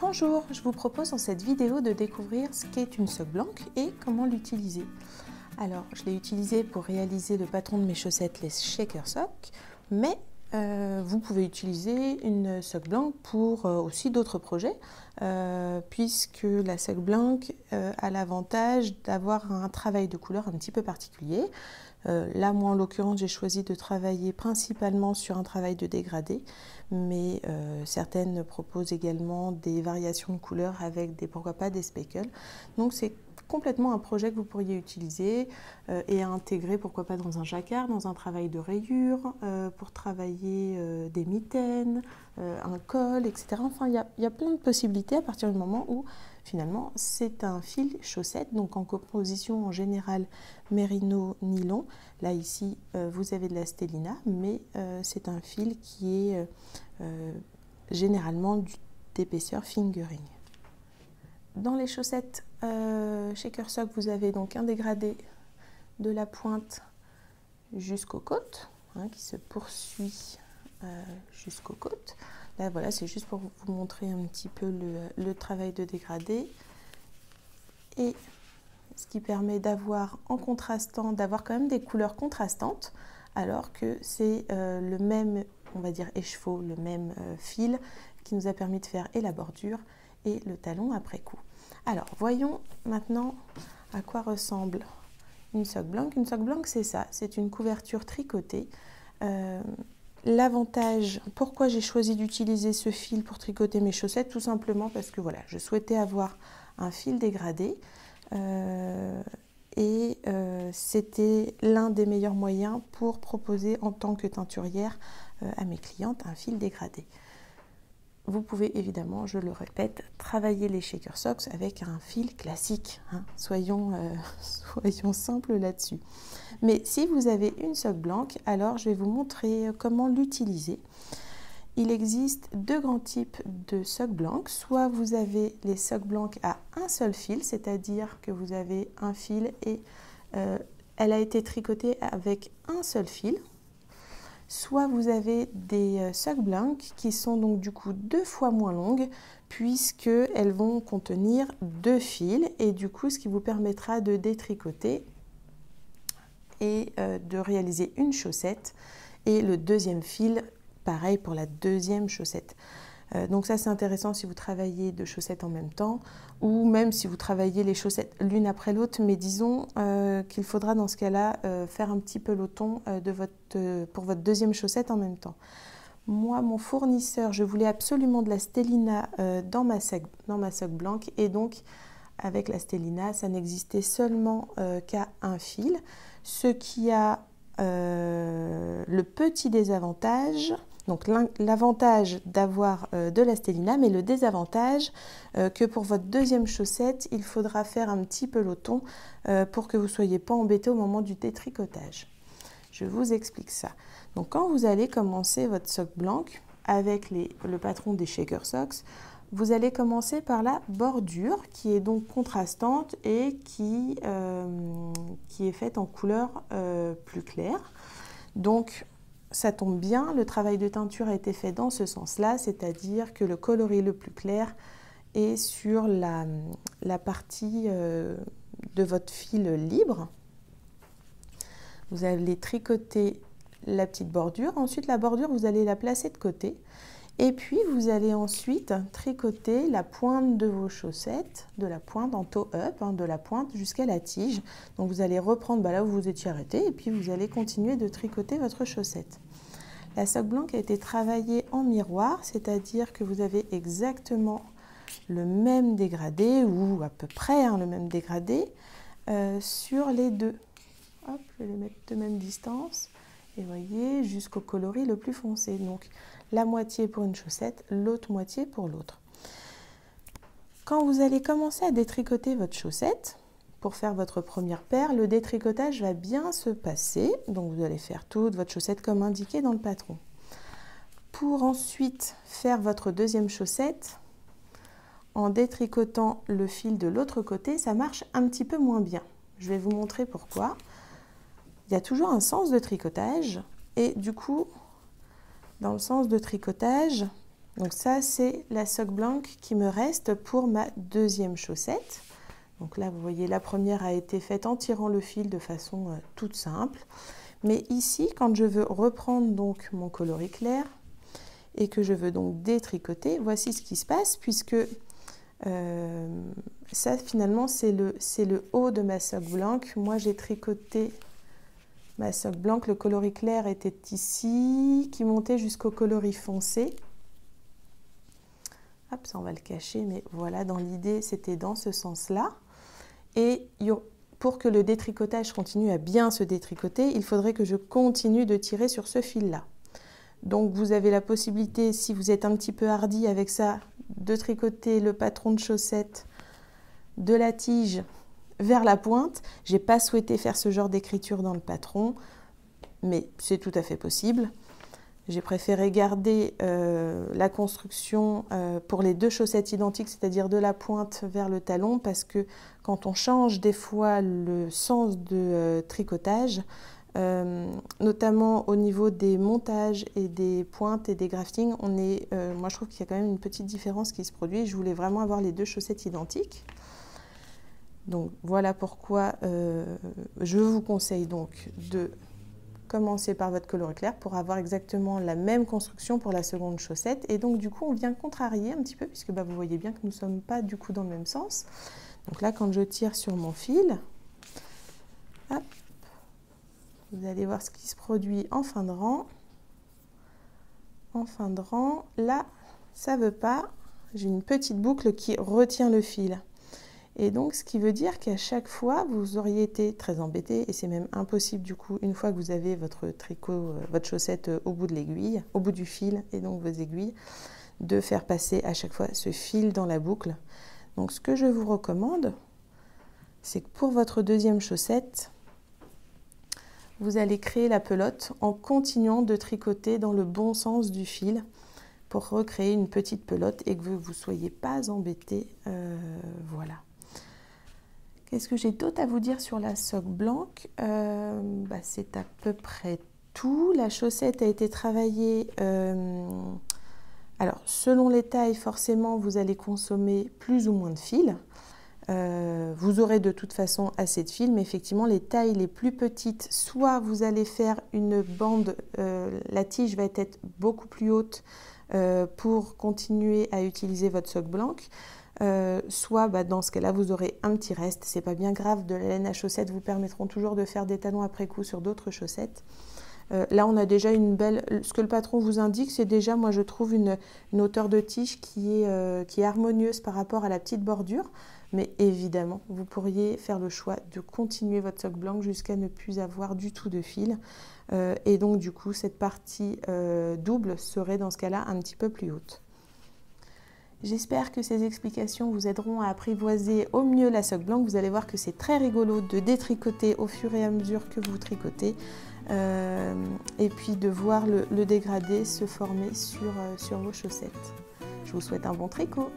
Bonjour, je vous propose dans cette vidéo de découvrir ce qu'est une sock blanque et comment l'utiliser. Alors, je l'ai utilisé pour réaliser le patron de mes chaussettes, les Shaker Socks, mais vous pouvez utiliser une sock blanque pour aussi d'autres projets, puisque la sock blanque a l'avantage d'avoir un travail de couleur un petit peu particulier. Là, moi, en l'occurrence, j'ai choisi de travailler principalement sur un travail de dégradé, mais certaines proposent également des variations de couleurs avec pourquoi pas des speckles. Donc, c'est complètement un projet que vous pourriez utiliser et intégrer, pourquoi pas, dans un jacquard, dans un travail de rayure, pour travailler des mitaines, un col, etc. Enfin, il y a plein de possibilités à partir du moment où, finalement, c'est un fil chaussette, donc en composition en général mérino-nylon. Là, ici, vous avez de la stélina, mais c'est un fil qui est généralement d'épaisseur fingering. Dans les chaussettes Shaker Sock, vous avez donc un dégradé de la pointe jusqu'aux côtes, qui se poursuit jusqu'aux côtes. Là, voilà, c'est juste pour vous montrer un petit peu le travail de dégradé. Et ce qui permet d'avoir, en contrastant, d'avoir quand même des couleurs contrastantes, alors que c'est le même, on va dire, écheveau, le même fil qui nous a permis de faire et la bordure et le talon après coup. Alors, voyons maintenant à quoi ressemble une sock blanque. Une sock blanque, c'est ça, c'est une couverture tricotée. L'avantage, pourquoi j'ai choisi d'utiliser ce fil pour tricoter mes chaussettes, tout simplement parce que voilà, je souhaitais avoir un fil dégradé c'était l'un des meilleurs moyens pour proposer en tant que teinturière à mes clientes un fil dégradé. Vous pouvez évidemment, je le répète, travailler les Shaker Socks avec un fil classique. Soyons simples là-dessus. Mais si vous avez une sock blanque, alors je vais vous montrer comment l'utiliser. Il existe deux grands types de sock blanques. Soit vous avez les sock blanques à un seul fil, c'est-à-dire que vous avez un fil et elle a été tricotée avec un seul fil. Soit vous avez des sock blanques qui sont donc du coup 2 fois moins longues puisqu'elles vont contenir 2 fils et du coup ce qui vous permettra de détricoter et de réaliser une chaussette et le deuxième fil pareil pour la deuxième chaussette. Donc ça c'est intéressant si vous travaillez deux chaussettes en même temps ou même si vous travaillez les chaussettes l'une après l'autre, mais disons qu'il faudra dans ce cas-là faire un petit peloton pour votre deuxième chaussette en même temps. Moi, mon fournisseur, je voulais absolument de la stélina dans ma sock blanque et donc avec la stélina, ça n'existait seulement qu'à un fil, ce qui a le petit désavantage. Donc l'avantage d'avoir de la stélina, mais le désavantage que pour votre deuxième chaussette, il faudra faire un petit peloton pour que vous ne soyez pas embêté au moment du détricotage. Je vous explique ça. Donc quand vous allez commencer votre sock blanque avec le patron des Shaker Socks, vous allez commencer par la bordure qui est donc contrastante et qui est faite en couleur plus claire. Donc ça tombe bien, le travail de teinture a été fait dans ce sens-là, c'est-à-dire que le coloris le plus clair est sur la partie de votre fil libre. Vous allez tricoter la petite bordure, ensuite la bordure vous allez la placer de côté et puis vous allez ensuite tricoter la pointe de vos chaussettes, de la pointe en toe up, de la pointe jusqu'à la tige. Donc vous allez reprendre là où vous étiez arrêté et puis vous allez continuer de tricoter votre chaussette. La sock blanque a été travaillée en miroir, c'est-à-dire que vous avez exactement le même dégradé ou à peu près le même dégradé sur les deux. Hop, je vais les mettre de même distance et voyez jusqu'au coloris le plus foncé. Donc la moitié pour une chaussette, l'autre moitié pour l'autre. Quand vous allez commencer à détricoter votre chaussette, pour faire votre première paire, le détricotage va bien se passer. Donc vous allez faire toute votre chaussette comme indiqué dans le patron. Pour ensuite faire votre deuxième chaussette, en détricotant le fil de l'autre côté, ça marche un petit peu moins bien. Je vais vous montrer pourquoi. Il y a toujours un sens de tricotage et du coup, dans le sens de tricotage, Donc ça, c'est la socle blanche qui me reste pour ma deuxième chaussette. Donc là, vous voyez, la première a été faite en tirant le fil de façon toute simple. Mais ici, quand je veux reprendre donc mon coloris clair et que je veux donc détricoter, voici ce qui se passe puisque ça, finalement, c'est le haut de ma socle blanche. Moi, j'ai tricoté ma socle blanche. Le coloris clair était ici, qui montait jusqu'au coloris foncé. Hop, ça, on va le cacher, mais voilà, dans l'idée, c'était dans ce sens-là. Et pour que le détricotage continue à bien se détricoter, il faudrait que je continue de tirer sur ce fil-là. Donc, vous avez la possibilité, si vous êtes un petit peu hardi avec ça, de tricoter le patron de chaussette de la tige vers la pointe. Je n'ai pas souhaité faire ce genre d'écriture dans le patron, mais c'est tout à fait possible. J'ai préféré garder la construction pour les deux chaussettes identiques, c'est-à-dire de la pointe vers le talon, parce que quand on change des fois le sens de tricotage, notamment au niveau des montages et des pointes et des graftings, moi je trouve qu'il y a quand même une petite différence qui se produit. Je voulais vraiment avoir les deux chaussettes identiques. Donc voilà pourquoi je vous conseille donc de commencer par votre coloris clair pour avoir exactement la même construction pour la seconde chaussette. Et donc du coup on vient contrarier un petit peu puisque vous voyez bien que nous ne sommes pas du coup dans le même sens. Donc là quand je tire sur mon fil, hop, vous allez voir ce qui se produit en fin de rang. En fin de rang, là ça ne veut pas, j'ai une petite boucle qui retient le fil. Et donc, ce qui veut dire qu'à chaque fois, vous auriez été très embêté, et c'est même impossible du coup, une fois que vous avez votre tricot, votre chaussette au bout de l'aiguille, au bout du fil, et donc vos aiguilles, de faire passer à chaque fois ce fil dans la boucle. Donc, ce que je vous recommande, c'est que pour votre deuxième chaussette, vous allez créer la pelote en continuant de tricoter dans le bon sens du fil pour recréer une petite pelote et que vous ne soyez pas embêté. Voilà. Qu'est-ce que j'ai d'autre à vous dire sur la socle blanche? C'est à peu près tout. La chaussette a été travaillée. Alors, selon les tailles, forcément, vous allez consommer plus ou moins de fil. Vous aurez de toute façon assez de fil, mais effectivement, les tailles les plus petites, soit vous allez faire une bande, la tige va être beaucoup plus haute pour continuer à utiliser votre socle blanche. Soit dans ce cas-là vous aurez un petit reste, c'est pas bien grave, de la laine à chaussettes vous permettront toujours de faire des talons après coup sur d'autres chaussettes. Là on a déjà une belle, ce que le patron vous indique, c'est déjà, moi je trouve, une hauteur de tige qui est harmonieuse par rapport à la petite bordure, mais évidemment vous pourriez faire le choix de continuer votre socle blanc jusqu'à ne plus avoir du tout de fil, et donc du coup cette partie double serait dans ce cas-là un petit peu plus haute. J'espère que ces explications vous aideront à apprivoiser au mieux la socle blanche. Vous allez voir que c'est très rigolo de détricoter au fur et à mesure que vous tricotez et puis de voir le dégradé se former sur vos chaussettes. Je vous souhaite un bon tricot.